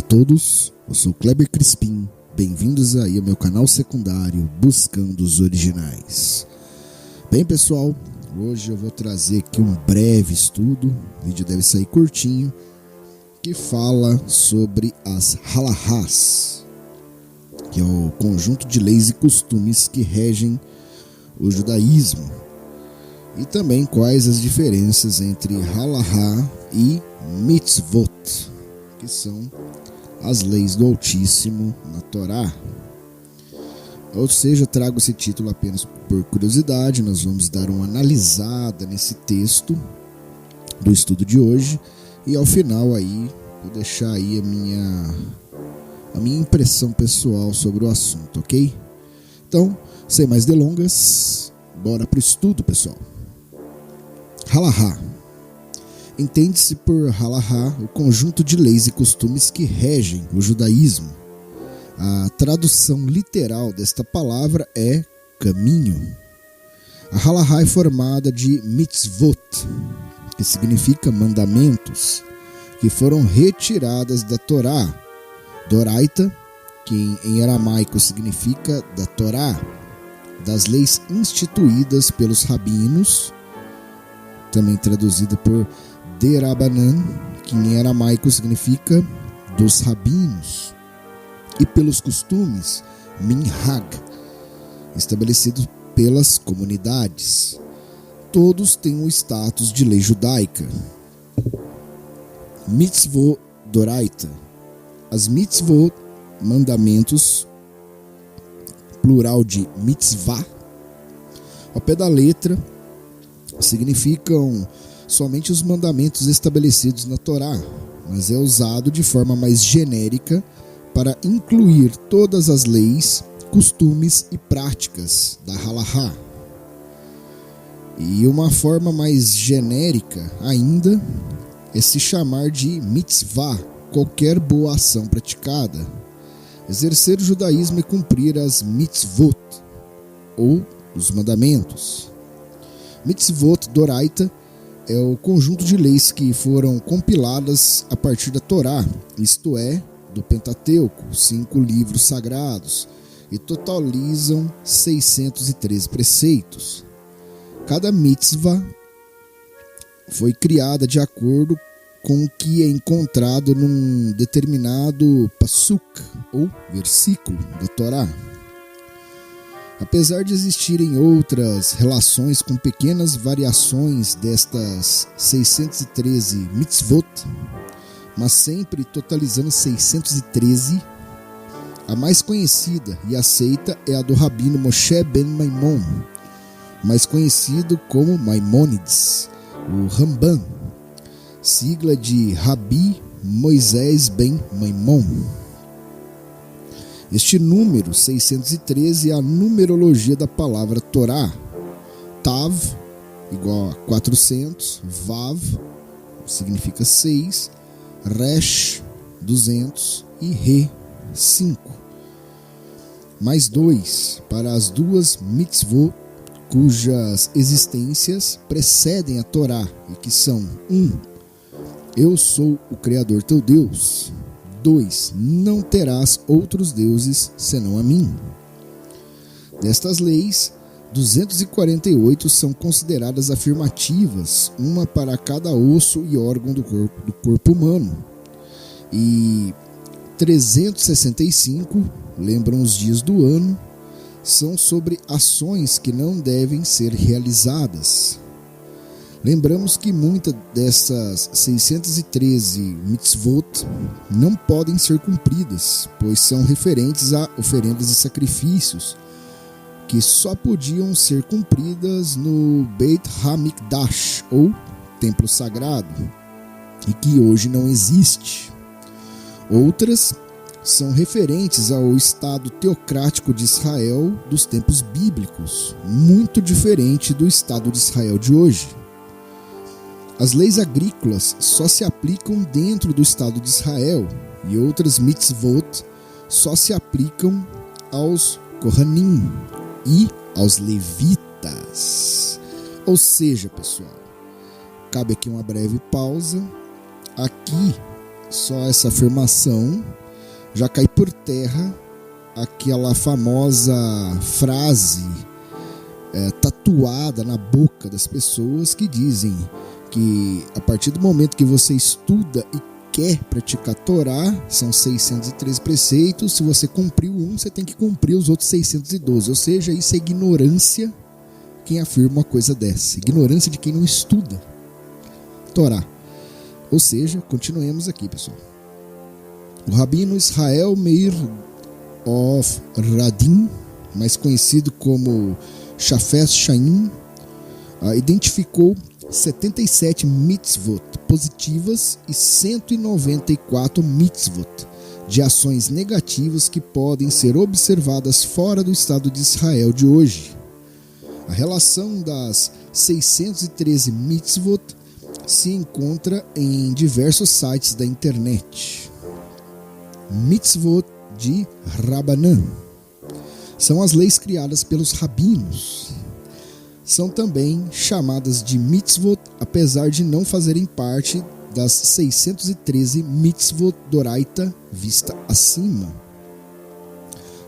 todos, eu sou Kleber Crispim, bem-vindos aí ao meu canal secundário Buscando os Originais. Bem pessoal, hoje eu vou trazer aqui um breve estudo, o vídeo deve sair curtinho, que fala sobre as halahás, que é o conjunto de leis e costumes que regem o judaísmo, e também quais as diferenças entre halahá e mitzvot, que são as leis do Altíssimo na Torá. Ou seja, trago esse título apenas por curiosidade. Nós vamos dar uma analisada nesse texto do estudo de hoje e ao final aí vou deixar aí a minha impressão pessoal sobre o assunto, ok? Então, sem mais delongas, bora pro estudo, pessoal. Halahá. Entende-se por halahá o conjunto de leis e costumes que regem o judaísmo. A tradução literal desta palavra é caminho. A halahá é formada de mitzvot, que significa mandamentos, que foram retiradas da Torá, doraita, que em aramaico significa da Torá, das leis instituídas pelos rabinos, também traduzida por Derabanan, que em aramaico significa dos rabinos, e pelos costumes, minhag, estabelecidos pelas comunidades. Todos têm o status de lei judaica. Mitzvot doraita. As mitzvot, mandamentos, plural de mitzvah, ao pé da letra, significam somente os mandamentos estabelecidos na Torá, mas é usado de forma mais genérica para incluir todas as leis, costumes e práticas da halahá. E uma forma mais genérica ainda é se chamar de mitzvah qualquer boa ação praticada. Exercer o judaísmo é cumprir as mitzvot, ou os mandamentos. Mitzvot doraita é o conjunto de leis que foram compiladas a partir da Torá, isto é, do Pentateuco, 5 livros sagrados, e totalizam 613 preceitos. Cada mitzvah foi criada de acordo com o que é encontrado num determinado pasuk, ou versículo da Torá. Apesar de existirem outras relações com pequenas variações destas 613 mitzvot, mas sempre totalizando 613, a mais conhecida e aceita é a do Rabino Moshe ben Maimon, mais conhecido como Maimônides, o Rambam, sigla de Rabi Moisés ben Maimon. Este número 613 é a numerologia da palavra Torá. Tav, igual a 400, Vav, significa 6, Resh, 200 e Re, 5. Mais 2 para as duas mitzvot cujas existências precedem a Torá e que são 1. Eu sou o Criador teu Deus. 2. Não terás outros deuses senão a mim. Destas leis, 248 são consideradas afirmativas, uma para cada osso e órgão do corpo humano. E 365, lembram os dias do ano, são sobre ações que não devem ser realizadas. Lembramos que muitas dessas 613 mitzvot não podem ser cumpridas, pois são referentes a oferendas e sacrifícios, que só podiam ser cumpridas no Beit HaMikdash, ou Templo Sagrado, e que hoje não existe. Outras são referentes ao Estado teocrático de Israel dos tempos bíblicos, muito diferente do Estado de Israel de hoje. As leis agrícolas só se aplicam dentro do Estado de Israel e outras mitzvot só se aplicam aos Kohanim e aos levitas. Ou seja, pessoal, cabe aqui uma breve pausa. Aqui só essa afirmação, já cai por terra aquela famosa frase tatuada na boca das pessoas que dizem que a partir do momento que você estuda e quer praticar a Torá, são 613 preceitos, se você cumpriu um, você tem que cumprir os outros 612, ou seja, isso é ignorância quem afirma uma coisa dessa, ignorância de quem não estuda Torá. Ou seja, continuemos aqui, pessoal. O rabino Israel Meir of Radin, mais conhecido como Shafet Chaim, identificou 77 mitzvot positivas e 194 mitzvot de ações negativas que podem ser observadas fora do Estado de Israel de hoje. A relação das 613 mitzvot se encontra em diversos sites da internet. Mitzvot de Rabbanan são as leis criadas pelos rabinos. São também chamadas de mitzvot, apesar de não fazerem parte das 613 mitzvot doraita vista acima.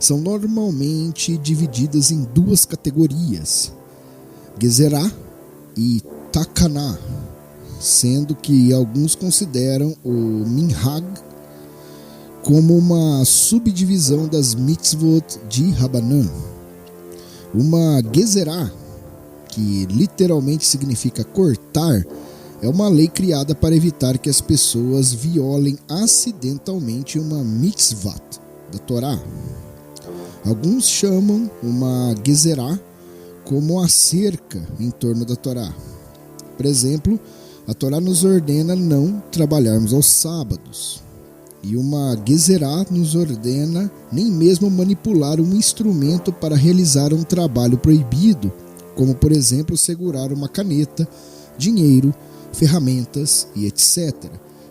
São normalmente divididas em duas categorias, Gezerá e Takaná, sendo que alguns consideram o Minhag como uma subdivisão das mitzvot de Rabbanan. Uma Gezerá, que literalmente significa cortar, é uma lei criada para evitar que as pessoas violem acidentalmente uma mitzvah da Torá. Alguns chamam uma Gezerá como a cerca em torno da Torá. Por exemplo, a Torá nos ordena não trabalharmos aos sábados. E uma Gezerá nos ordena nem mesmo manipular um instrumento para realizar um trabalho proibido, como por exemplo segurar uma caneta, dinheiro, ferramentas e etc.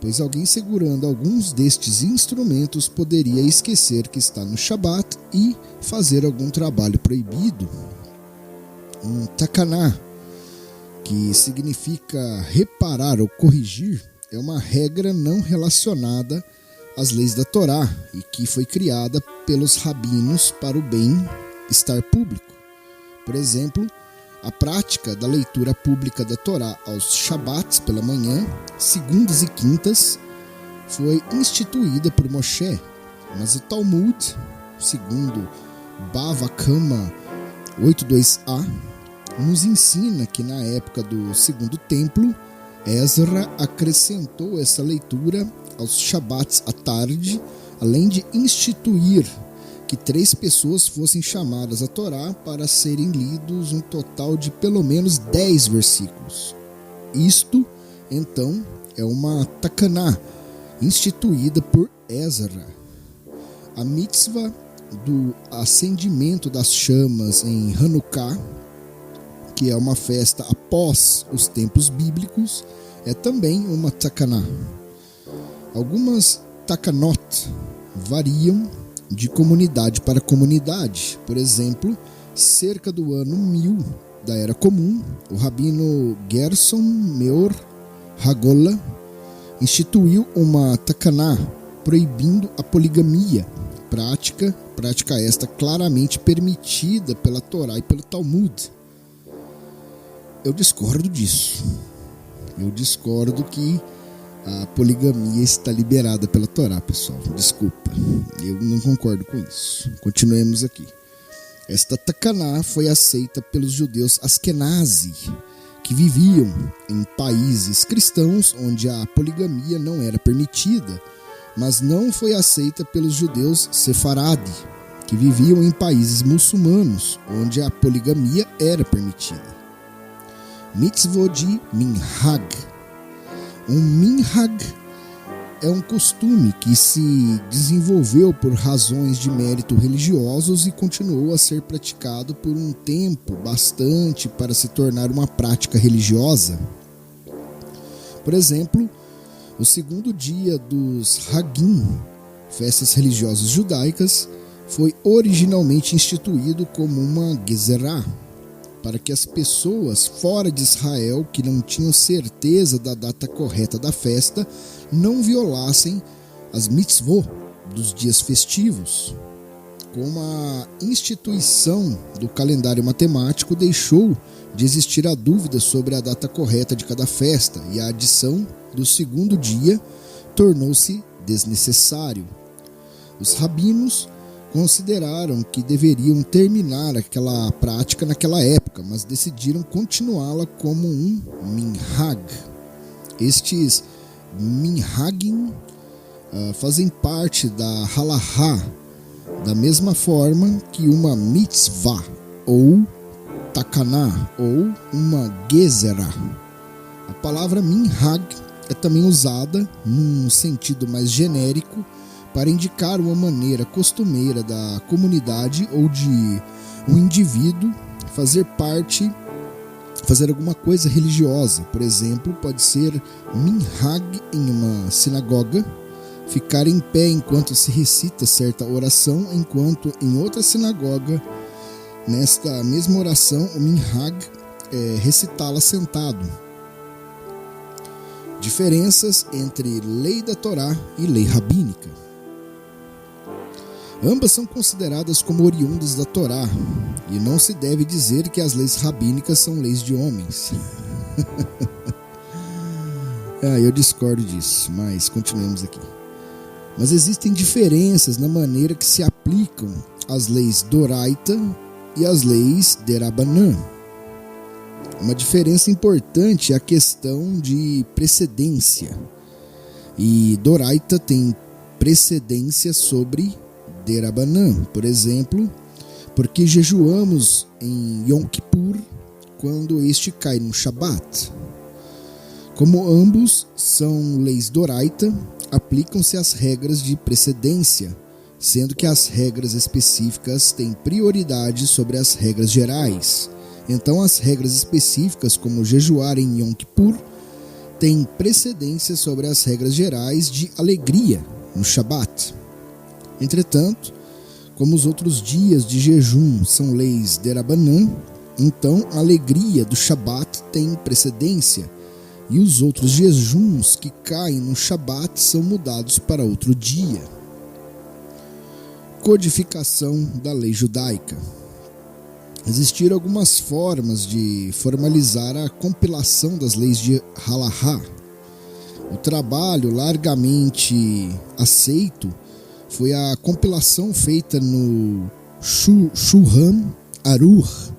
Pois alguém segurando alguns destes instrumentos poderia esquecer que está no Shabat e fazer algum trabalho proibido. Um Takaná, que significa reparar ou corrigir, é uma regra não relacionada às leis da Torá e que foi criada pelos rabinos para o bem-estar público. Por exemplo, a prática da leitura pública da Torá aos Shabats pela manhã, segundas e quintas, foi instituída por Moshe, mas o Talmud, segundo Bava Kama 82a, nos ensina que na época do Segundo Templo, Ezra acrescentou essa leitura aos Shabats à tarde, além de instituir que 3 pessoas fossem chamadas à Torá para serem lidos um total de pelo menos 10 versículos. Isto, então, é uma Takaná instituída por Ezra. A mitzvah do acendimento das chamas em Hanukkah, que é uma festa após os tempos bíblicos, é também uma Takaná. Algumas Takanot variam de comunidade para comunidade. Por exemplo, cerca do ano 1000 da Era Comum, o rabino Gerson Meor Hagolah instituiu uma Takaná proibindo a poligamia, prática esta claramente permitida pela Torá e pelo Talmud. Eu discordo disso. Eu discordo que a poligamia está liberada pela Torá, pessoal. Desculpa, eu não concordo com isso. Continuemos aqui. Esta Takaná foi aceita pelos judeus Askenazi, que viviam em países cristãos onde a poligamia não era permitida, mas não foi aceita pelos judeus Sefaradi, que viviam em países muçulmanos onde a poligamia era permitida. Mitzvot de Minhag. Um Minhag é um costume que se desenvolveu por razões de mérito religiosos e continuou a ser praticado por um tempo bastante para se tornar uma prática religiosa. Por exemplo, o segundo dia dos Hagim, festas religiosas judaicas, foi originalmente instituído como uma Gezerá. para que as pessoas fora de Israel que não tinham certeza da data correta da festa não violassem as mitzvot dos dias festivos. Com a instituição do calendário matemático, deixou de existir a dúvida sobre a data correta de cada festa e a adição do segundo dia tornou-se desnecessário. Os rabinos consideraram que deveriam terminar aquela prática naquela época, mas decidiram continuá-la como um minhag. Estes minhagim fazem parte da halahá, da mesma forma que uma mitzvah, ou takaná, ou uma gezerah. A palavra minhag é também usada num sentido mais genérico para indicar uma maneira costumeira da comunidade ou de um indivíduo fazer alguma coisa religiosa. Por exemplo, pode ser minhag em uma sinagoga, ficar em pé enquanto se recita certa oração, enquanto em outra sinagoga, nesta mesma oração, o minhag é recitá-la sentado. Diferenças entre lei da Torá e lei rabínica. Ambas são consideradas como oriundas da Torá, e não se deve dizer que as leis rabínicas são leis de homens. Eu discordo disso, mas continuemos aqui. Mas existem diferenças na maneira que se aplicam as leis doraita e as leis derabanã. Uma diferença importante é a questão de precedência. E doraita tem precedência sobre derabanã. Por exemplo, porque jejuamos em Yom Kippur quando este cai no Shabat. Como ambos são leis doraita, aplicam-se as regras de precedência, sendo que as regras específicas têm prioridade sobre as regras gerais. Então, as regras específicas, como jejuar em Yom Kippur, têm precedência sobre as regras gerais de alegria no Shabat. Entretanto, como os outros dias de jejum são leis derabanã, então a alegria do Shabat tem precedência, e os outros jejuns que caem no Shabat são mudados para outro dia. Codificação da lei judaica. Existiram algumas formas de formalizar a compilação das leis de halahá. O trabalho largamente aceito foi a compilação feita no Shulchan Aruch,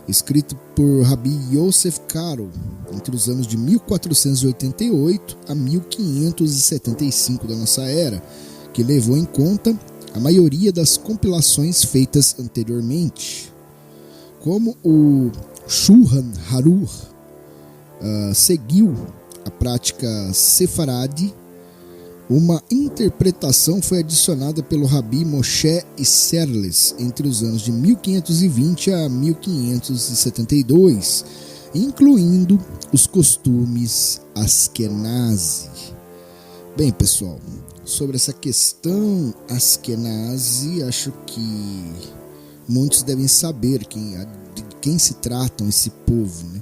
escrito por Rabi Yosef Karo, entre os anos de 1488 a 1575 da nossa era, que levou em conta a maioria das compilações feitas anteriormente. Como o Shulchan Aruch seguiu a prática sefarade, uma interpretação foi adicionada pelo Rabi Moshe Isserles entre os anos de 1520 a 1572, incluindo os costumes Askenazi. Bem, pessoal, sobre essa questão Askenazi, acho que muitos devem saber de quem se tratam esse povo, né?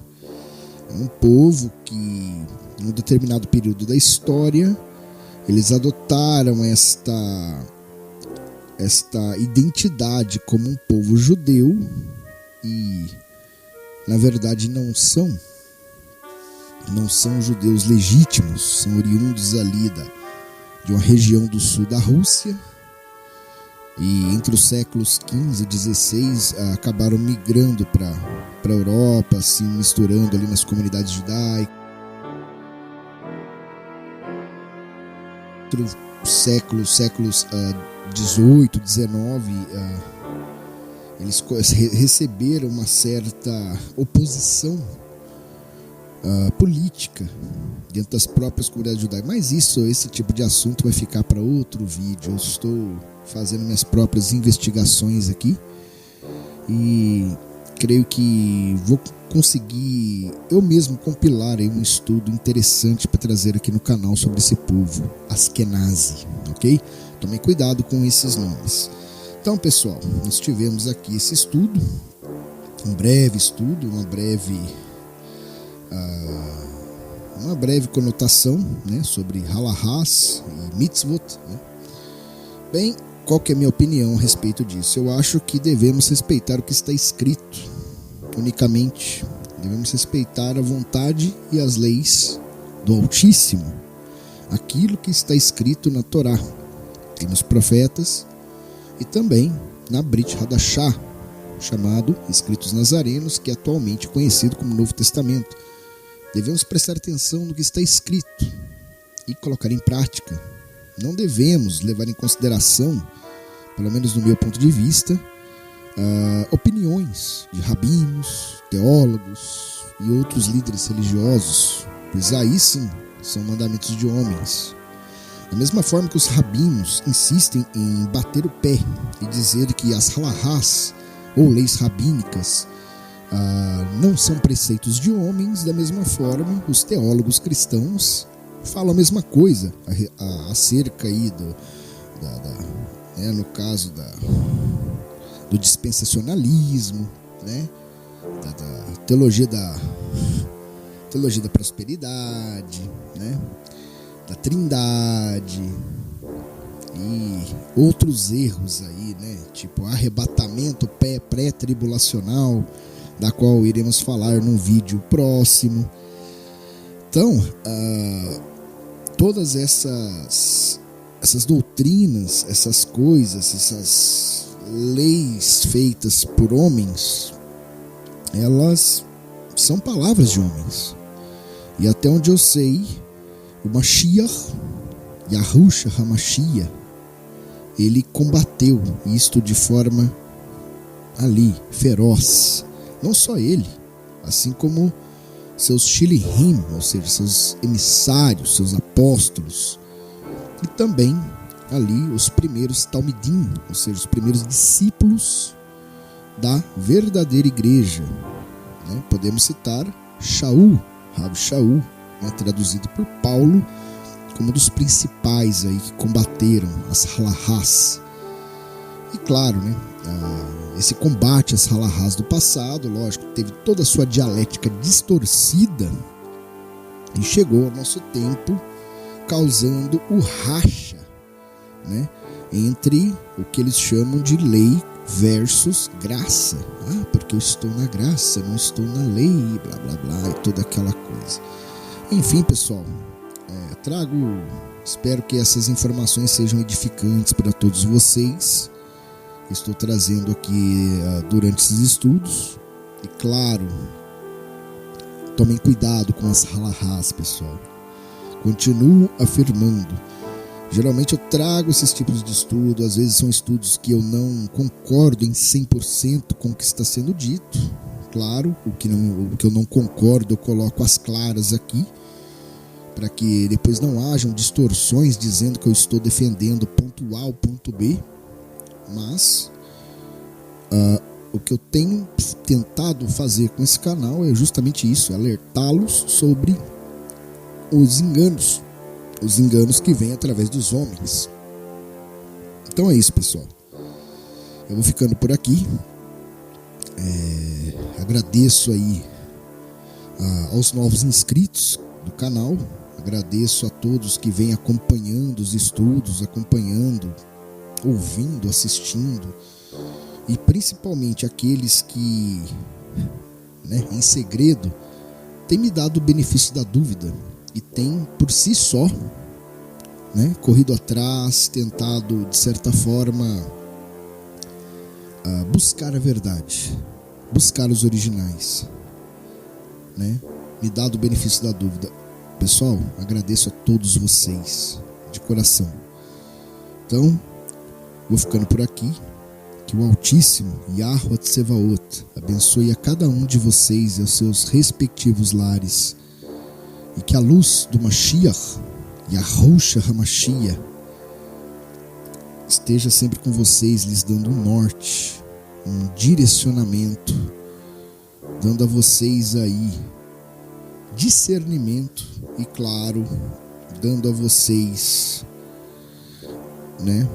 É um povo que, em um determinado período da história, eles adotaram esta identidade como um povo judeu e, na verdade, não são judeus legítimos, são oriundos ali de uma região do sul da Rússia, e entre os séculos XV e XVI acabaram migrando para a Europa, se misturando ali nas comunidades judaicas. Séculos XVIII, XIX, eles receberam uma certa oposição política dentro das próprias comunidades judaicas. Mas esse tipo de assunto vai ficar para outro vídeo. Eu estou fazendo minhas próprias investigações aqui e creio que vou conseguir eu mesmo compilar aí um estudo interessante para trazer aqui no canal sobre esse povo Askenazi, ok? Tomem cuidado com esses nomes. Então, pessoal, nós tivemos aqui esse estudo um breve estudo, uma breve conotação, né, sobre halahás e mitzvot, né? Bem, qual que é a minha opinião a respeito disso? Eu acho que devemos respeitar o que está escrito unicamente. Devemos respeitar a vontade e as leis do Altíssimo, aquilo que está escrito na Torá, e nos profetas, e também na Brit Hadashah, chamado Escritos Nazarenos, que é atualmente conhecido como Novo Testamento. Devemos prestar atenção no que está escrito e colocar em prática. Não devemos levar em consideração, pelo menos no meu ponto de vista, opiniões de rabinos, teólogos e outros líderes religiosos, pois aí sim são mandamentos de homens. Da mesma forma que os rabinos insistem em bater o pé e dizer que as halahás ou leis rabínicas não são preceitos de homens, da mesma forma os teólogos cristãos falam a mesma coisa acerca aí no caso do dispensacionalismo, né? Da teologia da prosperidade, né? Da trindade e outros erros aí, né? Tipo arrebatamento pré-tribulacional, da qual iremos falar num vídeo próximo. Então, todas essas doutrinas, essas coisas, essas leis feitas por homens, elas são palavras de homens. E até onde eu sei, o Mashiach, Yahushua HaMashiach, ele combateu isto de forma ali, feroz. Não só ele, assim como seus shilihim, ou seja, seus emissários, seus apóstolos, e também ali os primeiros talmidim, ou seja, os primeiros discípulos da verdadeira igreja, né? Podemos citar Shaul, Rabi Shaul, né? Traduzido por Paulo como um dos principais aí que combateram as halahás. E claro, né? Esse combate às halahás do passado, lógico, teve toda a sua dialética distorcida e chegou ao nosso tempo causando o racha, né, entre o que eles chamam de lei versus graça. Porque eu estou na graça, não estou na lei, blá blá blá, e toda aquela coisa. Enfim, pessoal, espero que essas informações sejam edificantes para todos vocês. Estou trazendo aqui durante esses estudos. E claro, tomem cuidado com as halahás, pessoal. Continuo afirmando. Geralmente eu trago esses tipos de estudo. Às vezes são estudos que eu não concordo em 100% com o que está sendo dito. Claro, o que eu não concordo eu coloco às claras aqui, para que depois não hajam distorções dizendo que eu estou defendendo ponto A ou ponto B. Mas o que eu tenho tentado fazer com esse canal é justamente isso, alertá-los sobre os enganos que vêm através dos homens. Então é isso, pessoal. Eu vou ficando por aqui. Agradeço aí aos novos inscritos do canal. Agradeço a todos que vêm acompanhando os estudos, ouvindo, assistindo, e principalmente aqueles que, né, em segredo, têm me dado o benefício da dúvida e têm por si só, né, corrido atrás, tentado de certa forma buscar a verdade, buscar os originais, né, me dado o benefício da dúvida. Pessoal, agradeço a todos vocês de coração. Então, vou ficando por aqui. Que o Altíssimo, Yahuwah Tsevaot, abençoe a cada um de vocês e aos seus respectivos lares. E que a luz do Mashiach, Yahushua HaMashiach, esteja sempre com vocês, lhes dando um norte, um direcionamento, dando a vocês aí discernimento e, claro, dando a vocês, né,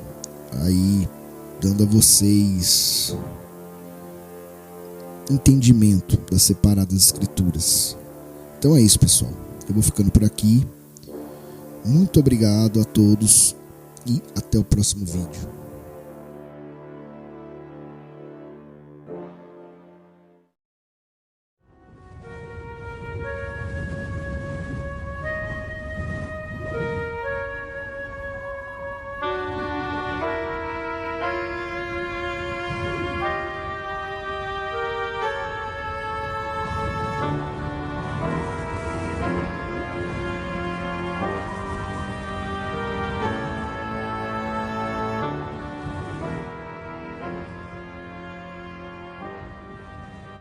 dando a vocês entendimento das separadas escrituras. Então é isso, pessoal. Eu vou ficando por aqui. Muito obrigado a todos e até o próximo vídeo.